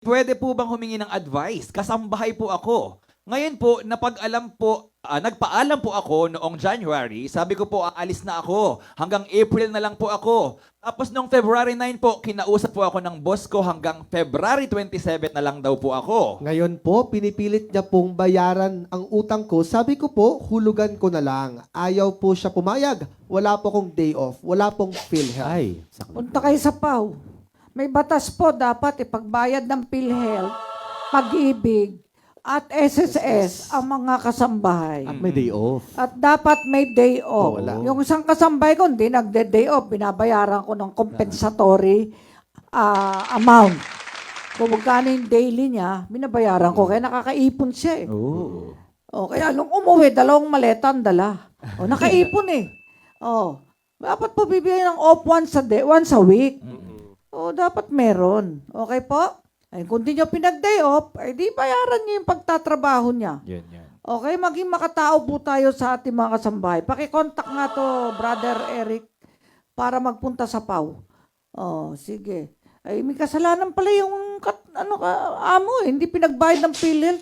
Pwede po bang humingi ng advice? Kasambahay po ako. Ngayon po, nagpaalam po ako noong January. Sabi ko po, aalis na ako. Hanggang April na lang po ako. Tapos noong February 9 po, kinausap po ako ng boss ko hanggang February 27 na lang daw po ako. Ngayon po, pinipilit niya pong bayaran ang utang ko. Sabi ko po, hulugan ko na lang. Ayaw po siya pumayag. Wala po kong day off. Wala pong PhilHealth. Ay, sakit. Punta kayo sa PAW. May batas po dapat ipagbayad ng PhilHealth, Pag-ibig, at SSS ang mga kasambahay. At may day off. At dapat may day off. Wala. Yung isang kasambahay ko, hindi nagde-day off. Binabayaran ko ng compensatory amount. Kung magkano yung daily niya, binabayaran ko. Kaya nakakaipon siya eh. Oh. O, kaya nung umuwi, 2 maleta ang dala. O, nakaipon eh. O, dapat po bibigyan ng off once a week. O, dapat meron. Okay po? Ay, kung di nyo pinag-day off, ay di bayaran niyo yung pagtatrabaho niya. Yan. Okay, maging makatao po tayo sa ating mga kasambahay. Pakikontak nga to, Brother Eric, para magpunta sa PAW. Oh, sige. Ay, may kasalanan pala yung amo eh. Hindi pinagbayad ng PhilHealth.